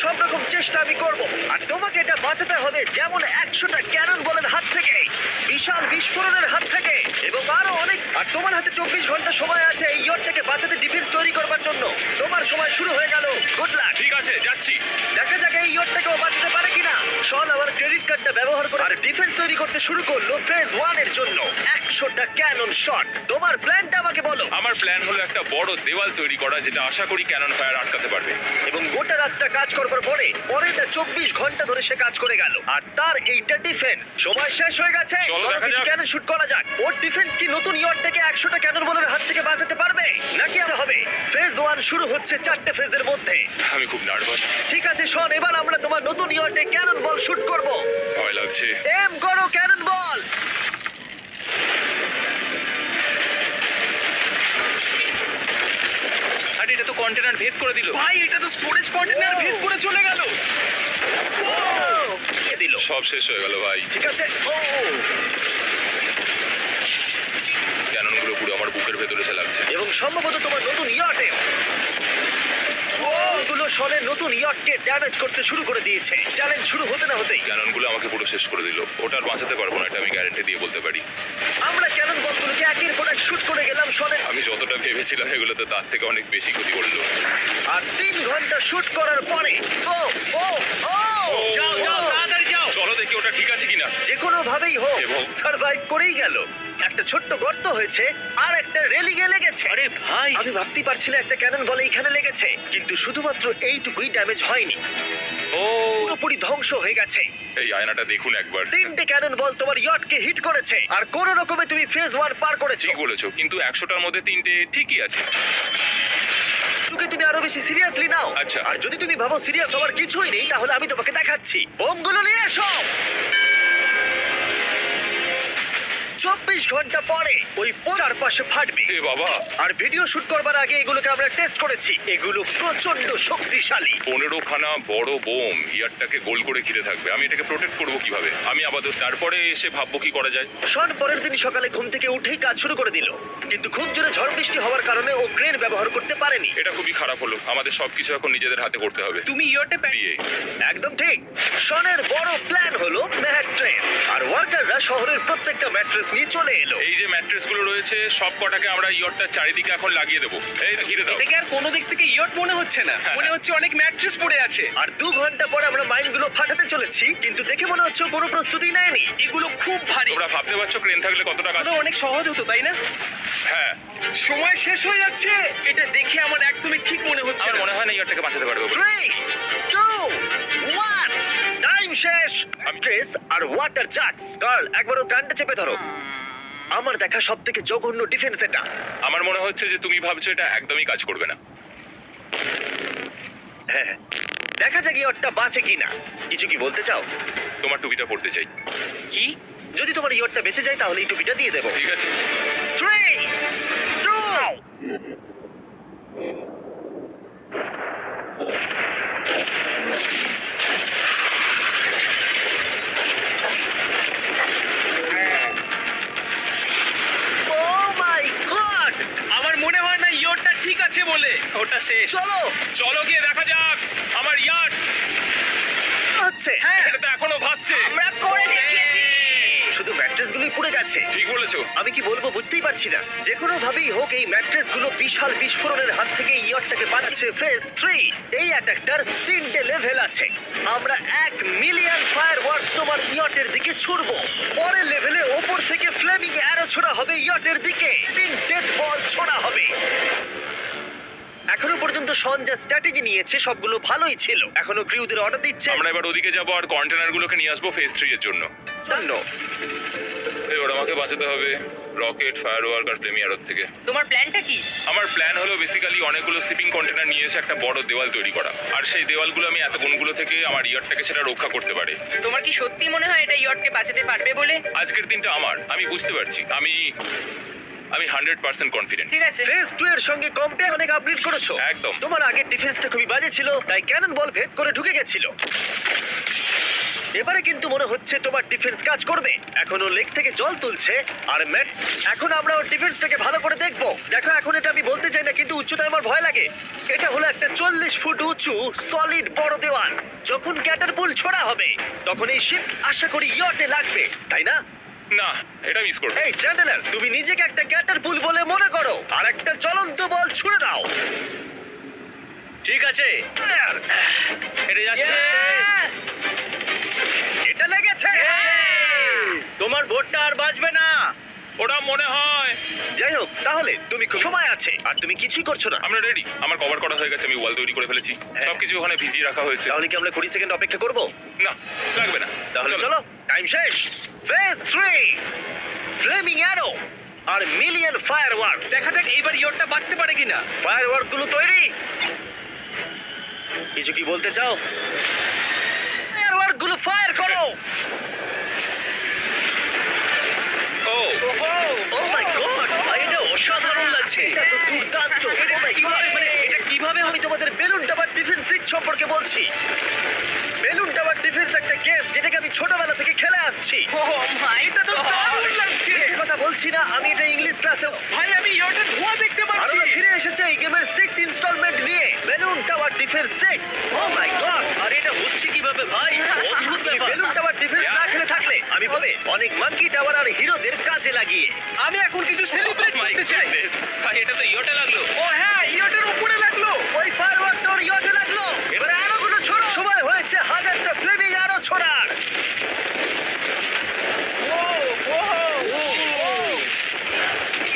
সব রকম চেষ্টা আমি করব আর তোমাকে এটা বাঁচাতে হবে যেমন 100টা ক্যানন বলের হাত থেকে, বিশাল বিস্ফোরণের হাত থেকে এবং আরো অনেক। আর তোমার হাতে 24 ঘন্টা সময় আছে এই ইয়টটাকে বাঁচাতে, ডিফেন্স তৈরি করবার জন্য। তোমার সময় শুরু হয়ে গেল। Good luck. ঠিক আছে, যাচ্ছি। দেখা যাক এই ইয়টটাকে ও বাঁচাতে পারে কিনা। শন আমার ক্রেডিট কার্ডটা ব্যবহার করে আর ডিফেন্স তৈরি করতে শুরু করলো ফেজ 1 এর জন্য 100টা ক্যানন শট। তোমার প্ল্যানটা আমাকে বলো। আমার প্ল্যান হলো একটা বড় দেওয়াল তৈরি করা, যেটা আশা করি ক্যানন ফায়ার আটকাতে পারবে। এবং গোটা রাতটা কাজ করবার পরে পরেরটা 24 ঘন্টা ধরে সে কাজ করে গেল আর তার এইটা ডিফেন্স। সময় শেষ হয়ে গেছে। চলো চলো দেখা কিছু যাক। ক্যানন শুট করা যাক। ওর ডিফেন্স কি নতুন ইয়টটাকে 100টা ক্যানন বলের হাত থেকে বাঁচাতে পারবে নাকি আলাদা হবে? ফেজ 1 শুরু হচ্ছে 4টে ফেজের মধ্যে। আমি খুব নার্ভাস। ঠিক আছে শন, এবার আমরা তোমার নতুন ইয়টে ক্যানন বল শুট করব। ভয় লাগছে। এম করো ক্যানন বল। আরে এটা তো কন্টেনার ভেদ করে দিল। ভাই এটা তো স্টোরেজ কন্টেনার ভেদ করে চলে গেল। কে দিল? সব শেষ হয়ে গেল ভাই। ঠিক আছে। ও ক্যাননগুলো পুরো আমার বুকের ভেতরে এসে লাগছে। এবং সম্ভবত তোমার নতুন ইয়টে ওগুলো শনের নতুন ইয়টকে ড্যামেজ করতে শুরু করে দিয়েছে। চ্যালেঞ্জ শুরু হতে না হতেই ক্যাননগুলো আমাকে পুরো শেষ করে দিল। ওটা আর বাঁচাতে পারবো না, এটা আমি গ্যারান্টি দিয়ে বলতে পারি। আমরা ক্যানন বলগুলোকে একের পর এক শুট করে গেলাম শনের। আমি যতটা ভেবেছিলাম এগুলো তো তার থেকে অনেক বেশি ক্ষতি করলো। আর 3 ঘন্টা শুট করার পরে ও ও ও যাও যাও তাড়াতাড়ি যাও। চলো দেখি ওটা ঠিক আছে কিনা। যে কোনো ভাবেই হোক এবং? সার্ভাইভ করেই গেল। একটা ছোট্ট গর্ত হয়েছে আর একটা রেলিং এ লেগেছে। আরে ভাই আমি ভাবতেই পারছি না একটা ক্যানন বলে এখানে লেগেছে, কিন্তু শুধুমাত্র এইটুকুই ড্যামেজ হয়নি, ও পুরোপুরি ধ্বংস হয়ে গেছে। এই আয়নাটা দেখুন একবার। 3টে ক্যানন বল তোমার ইয়টকে হিট করেছে আর কোনো রকমে তুমি ফেজ 1 পার করেছো। ঠিক বলেছো, কিন্তু 100টার মধ্যে 3টে ঠিকই আছে। তোকে তুমি আরো বেশি সিরিয়াসলি নাও। আচ্ছা। আর যদি তুমি ভাবো সিরিয়াস হওয়ার কিছুই নেই, তাহলে আমি তোমাকে দেখাচ্ছি। বোমগুলো নিয়ে এসো। 24 ঘন্টা পরে ওই চারপাশে ফাটবে। এ বাবা, আর ভিডিও শুট করবার আগে এগুলোকে আমরা টেস্ট করেছি। এগুলো প্রচন্ড শক্তিশালী। 15খানা বড় বোম ইয়ারটাকে গোল করে ঘিরে থাকবে। আমি এটাকে প্রোটেক্ট করব কিভাবে? আমি আপাতত তারপরে এসে ভাববো কি করা যায়। শন পরের দিন সকালে ঘুম থেকে উঠেই কাজ শুরু করে দিল, কিন্তু খুব জোরে ঝড় বৃষ্টি হওয়ার কারণে ও ক্রেন ব্যবহার করতে পারেনি। এটা খুবই খারাপ হলো। আমাদের সবকিছু এখন নিজেদের হাতে করতে হবে। তুমি ইয়টে দিয়ে একদম ঠিক। শনের বড় প্ল্যান হলো ম্যাট্রেস, আর ওয়ার্কাররা শহরের প্রত্যেকটা ম্যাট্রেস নিয়ে চলে এলো। এই যে ম্যাট্রেসগুলো রয়েছে সব কটাকে আমরা ইয়রটার চারিদিকে এখন লাগিয়ে দেবো। এই তো ঘিরে দাও। এটাকে আর কোনো দিক থেকে ইয়ট মনে হচ্ছে না, মনে হচ্ছে অনেক ম্যাট্রেস পড়ে আছে। আর 2 ঘন্টা পরে আমরা মাইনগুলো ফাটাতে চলেছি, কিন্তু দেখে মনে হচ্ছে ও কোনো প্রস্তুতি নেয়নি। এগুলো খুব ভারী। তোমরা ভাবতে পারছো ক্রেন থাকলে কতটা কাজ? অনেক সহজ হতো তাই না? হ্যাঁ, সময় শেষ হয়ে যাচ্ছে। এটা দেখে আমার একদমই ঠিক মনে হচ্ছে আমার না। মনে হয় না ইয়রটাকে বাঁচাতে পারবে বলে। 3 2 1 টাইম শেষ। ম্যাট্রেস আর ওয়াটার জাগস। গার্ল, একবার ওর কানটা চেপে ধরো। আমার দেখা সবথেকে জঘন্য ডিফেন্স এটা। আমার মনে হচ্ছে যে তুমি ভাবছো এটা একদমই কাজ করবে না। হ্যাঁ, দেখা যাক ইয়টটা বাঁচে কিনা। কিছু কি বলতে চাও? তোমার টুপিটা পড়তে চাই। কি? যদি তোমার ইয়টটা বেঁচে যায় তাহলে এই টুপিটা দিয়ে দেবো। ঠিক আছে। 3 2 Oh my God! আমার মনে হয় না ইয়টটা ঠিক আছে বলে। ওটা শেষ। চলো। চলো গিয়ে দেখা যাক আমার ইয়ার্ড। হচ্ছে হ্যাঁ, এটা তো এখনো ভাসছে। আমরা করে দেখিয়েছি। শুধু ম্যাট্রেসগুলোই পুড়ে গেছে। ঠিক বলেছো। আমি কি বলবো বুঝতেই পারছি না। যে কোনো ভাবেই হোক এই ম্যাট্রেসগুলো বিশাল বিস্ফোরণের হাত থেকে ইয়টটাকে বাঁচাচ্ছে। ফেজ 3 এই অ্যাটাকটার 3টে লেভেল আছে। আমরা 1 মিলিয়ন ফায়ারওয়ার্ক তোমার ইয়টের দিকে ছুড়বো। পরের লেভেলে ওপর থেকে ফ্লেমিং অ্যারো ছোড়া হবে ইয়টের দিকে। পিঙ্ক ডেথ বল ছোড়া হবে। এখনো পর্যন্ত শন যা স্ট্র্যাটেজি নিয়েছে সবগুলো ভালোই ছিল। এখনো ক্রিউদের অর্ডার দিচ্ছে। আমরা এবার ওদিকে যাবো আর কন্টেনারগুলোকে নিয়ে আসবো ফেজ 3 এর জন্য। এই ওরা আমাকে বাঁচাতে হবে রকেট, ফায়ারওয়ার্ক আর ফ্লেমিয়ারোর থেকে। তোমার প্ল্যানটা কি? আমার প্ল্যান হলো বেসিক্যালি অনেকগুলো শিপিং কন্টেনার নিয়ে এসে একটা বড় দেওয়াল তৈরি করা, আর সেই দেওয়ালগুলো আমি এত কোণগুলো থেকে আমার ইয়ারটাকে সেটা রক্ষা করতে পারে। তোমার কি সত্যি মনে হয় এটা ইয়টকে বাঁচাতে পারবে বলে? আজকের দিনটা আমার, আমি বুঝতে পারছি। আমি 100% কনফিডেন্ট। ঠিক আছে। ফেজ 2 এর সঙ্গে কমটে অনেক আপডেট করেছো। একদম। তোমার আগের ডিফেন্সটা খুবই বাজে ছিল, তাই ক্যানন বল ভেদ করে ঢুকে গেছিল। এবারে কিন্তু মনে হচ্ছে তোমার ডিফেন্স কাজ করবে। এখনো লেগ থেকে জল তুলছে আর ম্যাট। এখন আমরা ওর ডিফেন্সটাকে ভালো করে দেখবো। দেখো, এখন এটা আমি বলতে চাই না, কিন্তু কিন্তু উচ্চতায় আমার ভয় লাগে। এটা হলো একটা 40 ফুট উঁচু সলিড বড় দেওয়াল। যখন ক্যাটারপুল ছোড়া হবে তখন এই শিপ আশা করি ইয়টে লাগবে, তাই না? না, এটা মিস করবো। এই চ্যান্ডেলার, তুমি নিজেকে একটা ক্যাটারপুল বলে মনে করো আর একটা জ্বলন্ত বল ছুড়ে দাও। ঠিক আছে, এটা যাচ্ছে। এটা লেগেছে। তোমার ভোটটা আর বাঁচবে না। ওটা মনে হয়। যাই হোক, তাহলে তুমি খুব সময় আছে আর তুমি কিছুই করছো না। আমরা রেডি, আমার কভার করা হয়ে গেছে, আমি ওয়াল তৈরি করে ফেলেছি, সবকিছু ওখানে ভিজিয়ে রাখা হয়েছে। তাহলে কি আমরা 20 সেকেন্ড অপেক্ষা করব? না, লাগবে না। তাহলে চলো, টাইম শেষ। ফেজ 3, ফ্লেমিং অ্যারো আর মিলিয়ন ফায়ারওয়ার্কস। দেখা যাক এইবার ইয়টটা বাঁচতে পারে কিনা। ফায়ারওয়ার্ক গুলো তৈরি। কিছু কি বলতে চাও? ফায়ারওয়ার্ক গুলো ফায়ার করো। ও ও মাই গড, এটা অসাধারণ লাগছে। এটা তো দুর্দান্ত। এটা Oh my কিভাবে, God! মানে এটা কিভাবে আমি তোমাদের বেলুন টাওয়ার ডিফেন্স 6 সম্পর্কে বলছি। বেলুন টাওয়ার ডিফেন্স একটা গেম যেটাকে আমি ছোটবেলা থেকে খেলে আসছি। ও মাই এটা তো দারুণ লাগছে। মিথ্যে কথা বলছি না, আমি এটা ইংলিশ ক্লাসে। ভাই আমি ইয়টের ধোঁয়া দেখতে আর পাচ্ছি। ওরা ফিরে এসেছে এই গেমের 6 ইনস্টলমেন্ট নিয়ে, বেলুন টাওয়ার ডিফেন্স 6। ও মাই গড, আর এটা হচ্ছে কিভাবে ভাই? অদ্ভুত তুমি ব্যাপার। বেলুন টাওয়ার ডিফেন্স না খেলে থাকলে আমি ভাবে অনেক মাঙ্কি টাওয়ার আর হিরোদের কাজে লাগিয়ে। আমি এখন কিছু সেলিব্রেট মাই করতে চাই। গডনেস, এটা তো ইয়োটা লাগলো। ও হ্যাঁ, ইয়টের উপরে লাগলো। ওই ফায়ারওয়ার্ক তোর ইয়টে লাগলো। এবারে আরো গুলো ছোড়ো। সময় হয়েছে 1000টা ফ্লেমিং আরো ছোড়ার।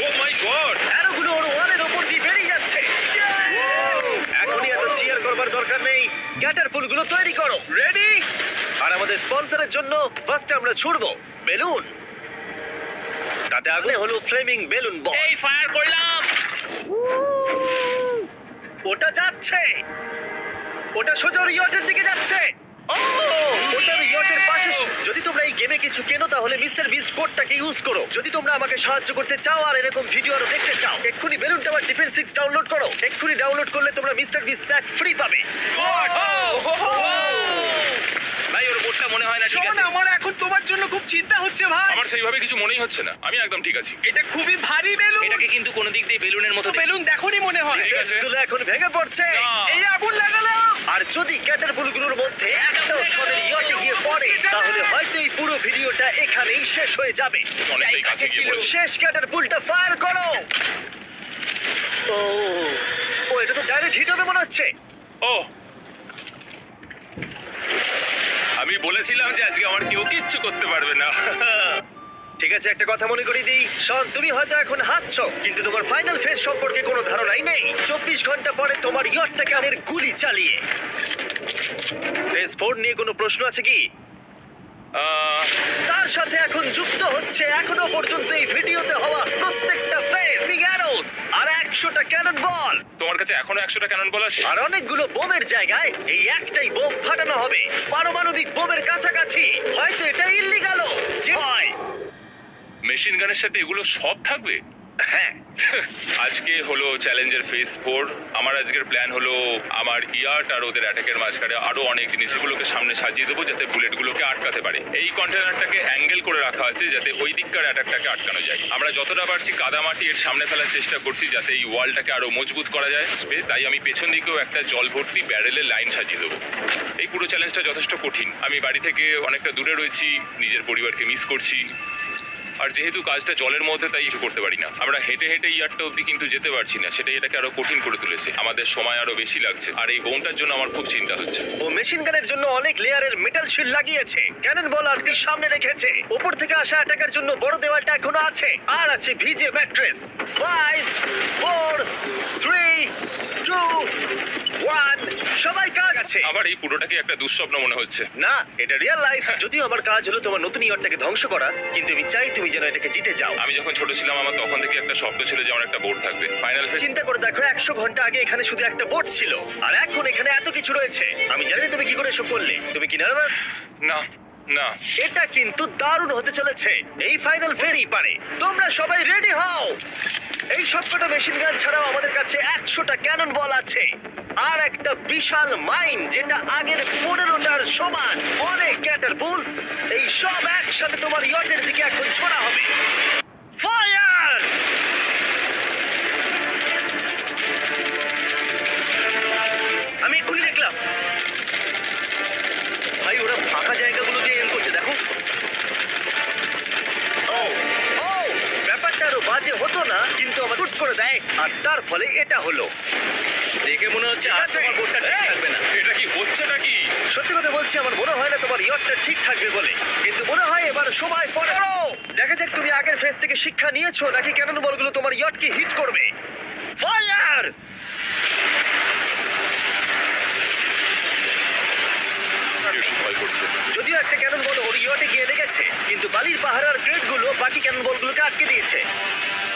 ও মাই গড, অ্যারোগুলো ওর ওয়ালের ওপর দিয়ে বেরিয়ে যাচ্ছে। এখনই এত চিয়ার করবার দরকার নেই, ক্যাটারপুলগুলো তৈরি করো। রেডি? আর আমাদের স্পন্সরের জন্য ফার্স্টে আমরা ছুড়বো বেলুন। তাতে আগুনে হলো ফ্লেমিং বেলুন বল। এই ফায়ার করলাম। ওটা যাচ্ছে, ওটা সোজা ওর ইয়টের দিকে যাচ্ছে। ও, ওটা ওর ইয়টের পাশে। যদি তোমরা এই গেমে কিছু কেনো তাহলে মিস্টার বিস্ট কোডটাকে ইউজ করো। যদি তোমরা আমাকে সাহায্য করতে চাও আর এরকম ভিডিও আরো দেখতে চাও, এক্ষুনি বেলুন টাওয়ার ডিফেন্স 6 ডাউনলোড করো। এক্ষুনি ডাউনলোড করলে তোমরা মিস্টার বিস্ট প্যাক ফ্রি পাবে। ভাই ওর বোর্ডটা মনে হয় না ঠিক শোন, আছে। আমার এখন তোমার জন্য খুব চিন্তা হচ্ছে ভাই। আমার সেইভাবে কিছু মনেই হচ্ছে না, আমি একদম ঠিক আছি। এটা খুবই ভারী বেলুন। এটাকে কিন্তু কোনো দিক দিয়ে বেলুনের মতো দেখতে। বেলুন দেখোনি মনে হয়। ঠিক আছে। গুলো এখন ভেঙে পড়ছে। না। এই আগুন লাগালাম। আর যদি ক্যাটারপুলগুলোর মধ্যে একটাও সদের ইয়টে গিয়ে পড়ে তাহলে হয়তো এই পুরো ভিডিওটা এখানেই শেষ হয়ে যাবে। অনেকটাই কাছে গিয়ে ছিল। পড়েছে। শেষ ক্যাটারপুলটা ফায়ার করো। ও, ও এটা তো ডাইরেক্ট হিট হবে মনে হচ্ছে। ও, আমি বলেছিলাম যে আজকে আমার কেউ কিচ্ছু করতে পারবে না। ঠিক আছে, একটা কথা মনে করিয়ে দিই, শন, তুমি হয়তো এখন হাসছো কিন্তু তোমার ফাইনাল ফেজ সম্পর্কে কোনো ধারণাই নেই। 24 ঘন্টা পরে তোমার ইয়টটাকে আমাদের গুলি চালিয়ে। ফেজ 4 নিয়ে কোনো প্রশ্ন আছে কি? তার সাথে এখন যুক্ত হচ্ছে এখনো পর্যন্ত এই ভিডিওতে হওয়া প্রত্যেকটা ফেজ, বিগ অ্যারোস আর 100টা ক্যানন বল। তোমার কাছে এখনো 100টা ক্যানন বল আছে? আর অনেকগুলো বোমের জায়গায় এই একটাই বোম ফাটানো হবে, পারমাণবিক বোমের কাছাকাছি। হয়তো এটা ইল্লিগালও যে হয়। মেশিন গানের সাথে এগুলো সব থাকবে? হ্যাঁ, আজকে হলো চ্যালেঞ্জের ফেজ 4। আমার আজকের প্ল্যান হলো আমার ইয়ার্ট আর ওদের অ্যাটাকের মাঝখানে আরো অনেক জিনিসগুলোকে সামনে সাজিয়ে দেবো যাতে বুলেটগুলোকে আটকাতে পারে। এই কন্টেনারটাকে অ্যাঙ্গেল করে রাখা আছে যাতে ওই দিককার অ্যাটাকটাকে আটকানো যায়। আমরা যতটা পারছি কাদামাটি এর সামনে ফেলার চেষ্টা করছি যাতে এই ওয়ালটাকে আরো মজবুত করা যায়। তাই আমি পেছন দিকেও একটা জল ভর্তি ব্যারেলের লাইন সাজিয়ে দেবো। এই পুরো চ্যালেঞ্জটা যথেষ্ট কঠিন। আমি বাড়ি থেকে অনেকটা দূরে রয়েছি, নিজের পরিবারকে মিস করছি। আর যেহেতু কাজটা জলের মধ্যে তাই কিছু করতে পারি না। আমরা হেঁটে হেঁটে ইয়ারটা অব্দি কিন্তু যেতে পারছি না, সেটাই এটাকে আরো কঠিন করে তুলেছে। আমাদের সময় আরো বেশি লাগছে আর এই বোনটার জন্য আমার খুব চিন্তা হচ্ছে। ও মেশিন গানের জন্য অনেক লেয়ারের মেটাল শিল্ড লাগিয়েছে, ক্যানন বল আর সামনে রেখেছে। উপর থেকে আসা অ্যাটাকের জন্য বড় দেওয়ালটা এখনো আছে, আর আছে ভিজে ম্যাট্রেস। 5 4 3 2 1, সবাই কাজ আছে। আমার এই পুরোটাকে একটা দুঃস্বপ্ন মনে হচ্ছে। না, এটা রিয়েল লাইফ। যদিও আমার কাজ হলো তোমার নতুন ইয়রটাকে ধ্বংস করা, কিন্তু আমি চাই তুমি যেন এটাকে জিতে যাও। আমি যখন ছোট ছিলাম আমার তখন থেকে একটা স্বপ্ন ছিল যে আমার একটা বোর্ড থাকবে। ফাইনাল ফেজ চিন্তা করে দেখো, 100 ঘন্টা আগে এখানে শুধু একটা বোট ছিল আর এখন এখানে এত কিছু রয়েছে। আমি জানি না তুমি কি করে এসব করলে। তুমি কি নার্ভাস? না না, এটা কিন্তু দারুণ হতে চলেছে। এই ফাইনাল ফেরই পারে। তোমরা সবাই রেডি হও। এই সবকটা মেশিন গান ছাড়াও আমাদের কাছে 100টা ক্যানন বল আছে আর একটা বিশাল মাইন যেটা আগের 15টার সমান। অনেক ক্যাটারপুলস, এই সব একসাথে তোমার ইয়টের দিকে এখন ছোড়া হবে। ফায়ার! আর তার ফলে এটা হলো। দেখে মনে হচ্ছে আর আছে। তোমার বোটটা ঠিক এই! থাকবে না। এটা কি হচ্ছে নাকি? সত্যি কথা বলছি, আমার মনে হয় না তোমার ইয়টটা ঠিক থাকবে বলে, কিন্তু মনে হয় এবার সময় পড়ে। দেখা যাক তুমি আগের ফেজ থেকে শিক্ষা নিয়েছো নাকি ক্যানন বলগুলো তোমার ইয়টকে হিট করবে। ফায়ার! একটু ভয় করছে। যদিও একটা ক্যানন বল ওর ইয়টে গিয়ে লেগেছে, কিন্তু বালির পাহাড় আর ক্রেটগুলো বাকি ক্যানন বলগুলোকে আটকে দিয়েছে।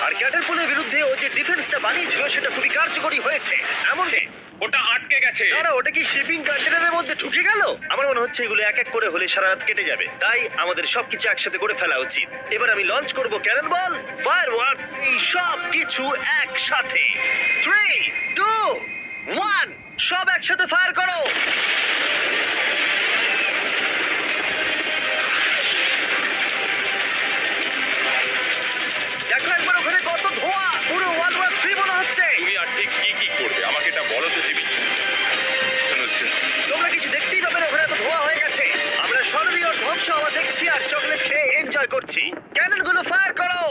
আর ক্যাটারপুলের বিরুদ্ধে ও যে ডিফেন্সটা বানিয়েছিল সেটা খুবই কার্যকরী হয়েছে। এমনকি ওটা আটকে গেছে। দাঁড়া, ওটা কি শিপিং কন্টেনারের মধ্যে ঢুকে গেল? আমার মনে হচ্ছে এগুলো এক এক করে হলে সারা রাত কেটে যাবে, তাই আমাদের সবকিছু একসাথে করে ফেলা উচিত। এবার আমি লঞ্চ করব ক্যানন বল, ফায়ারওয়ার্কস, এই সব কিছু একসাথে। 3, 2, 1, সব একসাথে ফায়ার করো। দেখো একবার ওখানে কত ধোঁয়া, পুরো ওয়ার্ল্ড ওয়ার 3 মনে হচ্ছে। তুমি আর ঠিক কি করবে আমাকে এটা বলো তো জিমি। মনে হচ্ছে তোমরা কিছু দেখতেই পাবে না, ওখানে এত ধোঁয়া হয়ে গেছে। আমরা সরাসরি ওর ধ্বংস হওয়া দেখছি আর চকলেট খেয়ে এনজয় করছি। ক্যানন গুলো ফায়ার করো।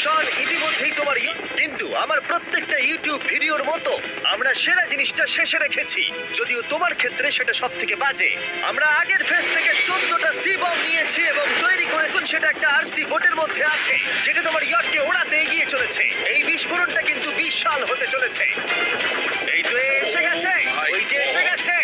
শন, ইতিমধ্যেই তোমার কিন্তু আমার প্রত্যেকটা ইউটিউব ভিডিওর মতো আমরা সেরা জিনিসটা শেষে রেখেছি, যদিও তোমার ক্ষেত্রে সেটা সব থেকে বাজে। আমরা আগের ফেজ থেকে 14টা সি বম নিয়েছি এবং তৈরি করেছি, সেটা একটা আরসি বোটের মধ্যে আছে যেটা তোমার ইয়টকে ওড়াতে এগিয়ে চলেছে। এই বিস্ফোরণটা কিন্তু বিশাল হতে চলেছে। এই তো এসে গেছে, ওই যে এসে গেছে।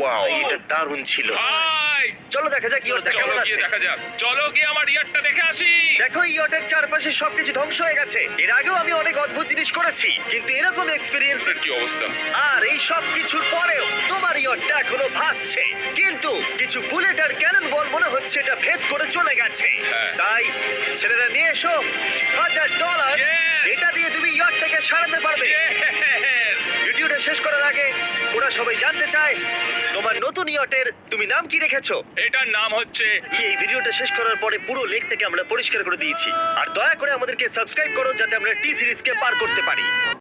ওয়াও, এটা দারুণ ছিল। ভাই চলো দেখা যাক ইয়টটা চলো কেমন গিয়ে আছে। দেখা যাক। চলো গিয়ে আমার ইয়ারটা দেখে আসি। দেখো, ইয়টের চারপাশে সবকিছু ধ্বংস হয়ে গেছে। এর আগেও আমি অনেক অদ্ভুত জিনিস করেছি, কিন্তু এরকম এক্সপেরিয়েন্স। এর কি অবস্থা? আর এই সব কিছুর পরেও তোমার ইয়টটা এখনো ভাসছে, কিন্তু কিছু বুলেট আর ক্যানন বল মনে হচ্ছে এটা ভেদ করে চলে গেছে। হ্যাঁ। তাই ছেলেরা নিয়ে এসো $1000। Yes! এটা দিয়ে তুমি ইয়টটাকে সারাতে পারবে। Yes! ভিডিওটা শেষ করার আগে ওরা সবাই জানতে চায় তোমার নতুন ইয়টের তুমি নাম কি রেখেছো। এটার নাম হচ্ছে এই ভিডিওটা শেষ করার পরে পুরো লেকটাকে আমরা পরিষ্কার করে দিয়েছি। আর দয়া করে আমাদেরকে সাবস্ক্রাইব করো যাতে আমরা টি সিরিজকে পার করতে পারি।